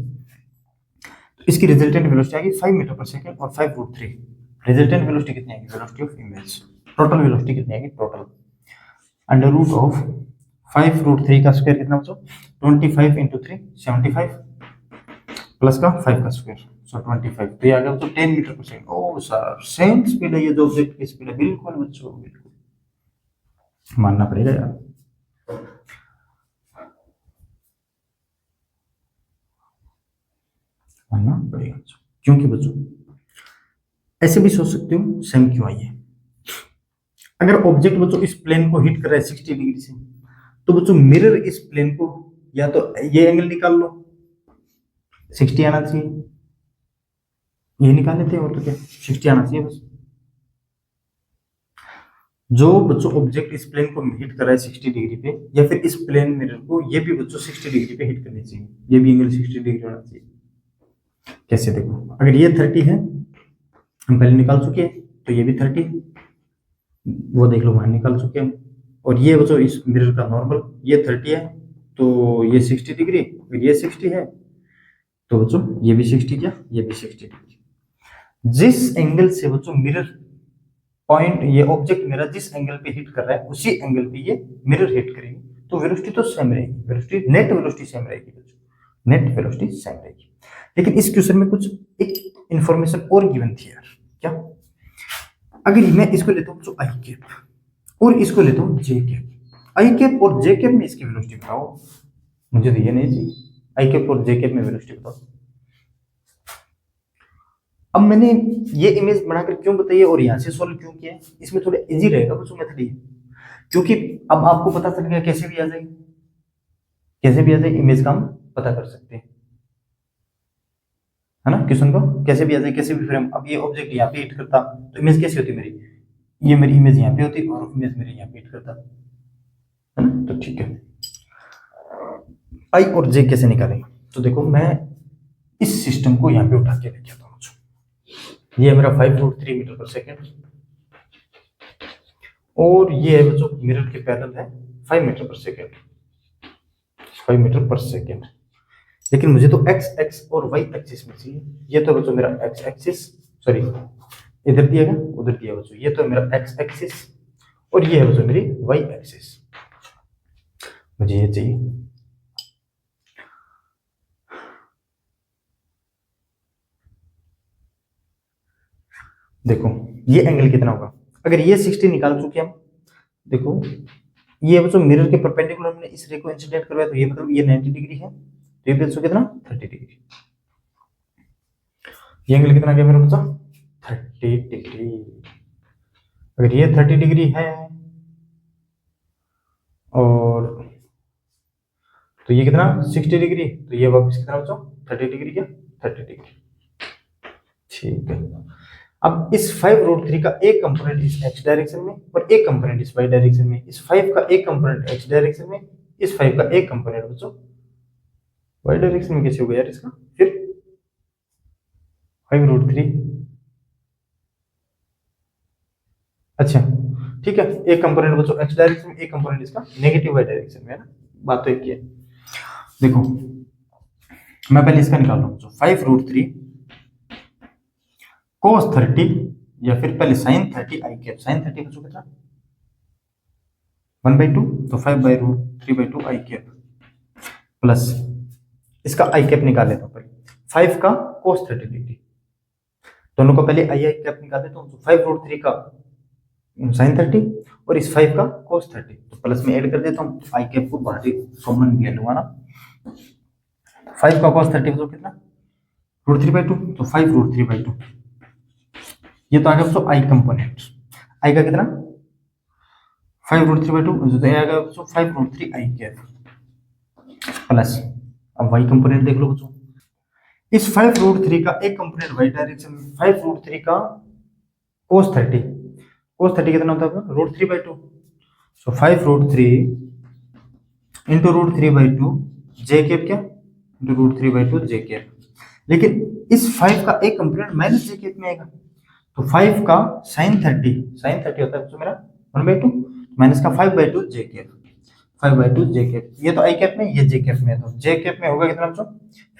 तो इसकी रिजल्टेंट वेलोसिटी आएगी 5 मीटर पर सेकंड और 5√3। रिजल्टेंट वेलोसिटी कितनी आएगी, velocity of image. Total velocity कितनी आएगी, टोटल अंडर रूट ऑफ 5√3 का स्क्वायर कितना बच्चों, 25 इंटू 3 75 प्लस का 5 का स्क्वायर, सो 25। तो ये आ गया बच्चों 10 मीटर पर सेकंड। ओ सर सेम स्पीड है ये, जो ऑब्जेक्ट की स्पीड है, बिल्कुल बच्चों बिल्कुल मानना पड़ेगा यार। मानना पड़ेगा बच्चों, क्योंकि बच्चों ऐसे भी सोच सकते हो सेम क्यों आई है। अगर ऑब्जेक्ट बच्चों इस प्लेन को हिट कर रहा है 60 डिग्री से, तो बच्चों मिरर इस प्लेन को, या तो ये एंगल निकाल लो, 60 आना चाहिए, ये निकाल लेते हैं, और तो क्या 60 आना चाहिए बस। जो बच्चों ऑब्जेक्ट इस प्लेन को हिट कर रहा है 60 डिग्री पे, या फिर इस प्लेन मिरर को, ये भी बच्चों 60 डिग्री पे हिट करनी चाहिए, ये भी एंगल 60 डिग्री होना चाहिए। कैसे, देखो अगर ये 30 है, हम पहले निकाल चुके हैं, तो ये भी 30, वो देख लो वहां निकाल चुके हैं। और ये बच्चों इस मिरर का नॉर्मल, ये 30 है, तो ये 60 डिग्री, फिर ये 60 है, तो बच्चों ये भी 60, क्या ये भी 60 डिग्री। जिस एंगल से बच्चों मिरर पॉइंट, ये ऑब्जेक्ट मेरा जिस एंगल पे हिट कर रहा है, उसी एंगल पे ये मिरर हिट करेगी, तो वेलोसिटी तो सेम रहेगी, वेलोसिटी नेट वेलोसिटी सेम रहेगी बच्चों, नेट वेलोसिटी सेम रहेगी। लेकिन इस क्वेश्चन में कुछ एक इंफॉर्मेशन और गिवन थी यार। क्या, अगर मैं इसको लेता हूँ आई कैप और इसको लेता हूँ जे कैप, आई कैप और जे कैप में इसकी वेलोसिटी बताओ, मुझे तो ये नहीं चाहिए, आई कैप और जे कैप में वेलोसिटी बताओ। अब मैंने ये इमेज बनाकर क्यों बताइए और यहाँ से सोल्व क्यों किया, इसमें थोड़ा इजी रहेगा बच्चों मेथड ये, क्योंकि अब आपको पता चल गया कैसे भी आ जाएगी, कैसे भी आ जाए इमेज का हम पता कर सकते हैं, है ना। क्वेश्चन को कैसे भी आ जाए, कैसे भी फ्रेम, अब ये ऑब्जेक्ट यहाँ पे हिट करता तो इमेज कैसी होती मेरी, ये मेरी इमेज यहाँ पे होती और इमेज मेरी यहाँ पे हिट करता, है ना। तो ठीक है, आई और जे कैसे निकालेंगे, तो देखो मैं इस सिस्टम को यहाँ पे उठा के लेके आता हूँ। ये मेरा 5√3 मीटर पर सेकेंड, और ये है बच्चों मिरर के पैरेलल है 5 मीटर पर सेकेंड, 5 मीटर पर सेकेंड। लेकिन मुझे तो एक्स एक्स और वाई एक्सिस में चाहिए। ये तो बच्चों मेरा एक्स एक्सिस, सॉरी इधर दिया गया उधर दिया बच्चों, ये तो मेरा एक्स एक्सिस और ये है बच्चों मेरी वाई एक्सिस, मुझे ये चाहिए। देखो ये एंगल कितना होगा, अगर ये 60 निकाल चुके हम, देखो ये बच्चों मिरर के परपेंडिकुलर हमने इस रे को इंसिडेंट करवाया, तो ये मतलब ये 90 डिग्री है, तो ये बच्चों कितना 30 डिग्री। ये एंगल कितना गया मेरे बच्चों 30 डिग्री। अगर ये 30 डिग्री है और तो ये कितना 60 डिग्री, तो ये वापस कितना बच्चों 30 डिग्री क्या 30 डिग्री। ठीक है, अब इस 5√3 का एक कंपोनेंट इस x डायरेक्शन में और एक कंपोनेंट इस y डायरेक्शन में, इस 5 का एक कंपोनेंट x डायरेक्शन में, इस 5 का एक कंपोनेंट बच्चों y डायरेक्शन में। कैसे होगा यार इसका, फिर 5√3, अच्छा ठीक है, एक कंपोनेंट बच्चों x डायरेक्शन में, एक कंपोनेंट इसका नेगेटिव y डायरेक्शन में है ना, बात तो एक ही है। देखो मैं पहले इसका निकाल रहा हूँ, 5√3 cos 30 या फिर पहले sin 30 i कैप, sin 30 बच्चों कितना 1/2, तो 5/√3/2 i कैप प्लस इसका i कैप निकाल लेता हूँ पहले, 5 का cos 30 डिग्री, दोनों को पहले i कैप निकाल देता हूँ, तो 5√3 का sin 30 और इस 5 का cos 30, तो प्लस में ऐड कर देता हूँ, i कैप को बाहर कॉमन ले लूंगा ना, 5 का cos 30 तो कितना √3/2, तो 5√3/2, ये तो आ गया बच्चों i कंपोनेंट, i का कितना 5√3/2, तो ये आ गया बच्चों 5√3 i कैप प्लस, अब y कंपोनेंट देख लो बच्चों, इस 5√3 का एक कंपोनेंट y डायरेक्शन में, 5√3 का cos 30 कितना होता है √3/2, सो 5√3 इंटू √3/2 j कैप क्या इंटू √3/2 j कैप, लेकिन इस 5 का एक कंपोनेंट माइनस j कैप में आएगा, तो 5 का sin 30 होता है तो मेरा 1/2 माइनस का 5/2 j कैप, 5/2 j कैप, ये तो i कैप में, ये j कैप में है, तो j कैप में होगा कितना बच्चों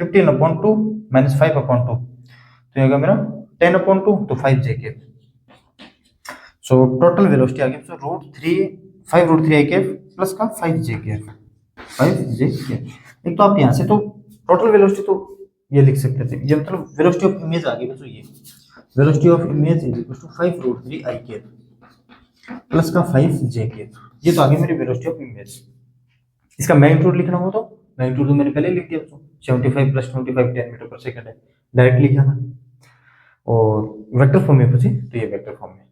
15/2 माइनस 5/2, तो ये होगा मेरा 10/2, तो 5 j cap. So total velocity आ गया बच्चों 5√3 i कैप प्लस का 5 j कैप, 5 j कैप। एक तो आप यहाँ से तो टोटल वेलोसिटी तो ये लिख सकते थे, ये मतलब वेलोसिटी ऑफ इमेज आ गई बच्चों, ये velocity of image is equal to 5√3 i cap plus का 5 j कैप, ये तो आ गई मेरी वेलोसिटी ऑफ इमेज। इसका मैग्नीट्यूड लिखना हो तो मैग्नीट्यूड तो मैंने पहले लिख दिया बच्चों, 75 + 25 10 मीटर पर सेकंड है, डायरेक्ट लिखा था, और वेक्टर फॉर्म में पूछे तो ये वेक्टर फॉर्म में।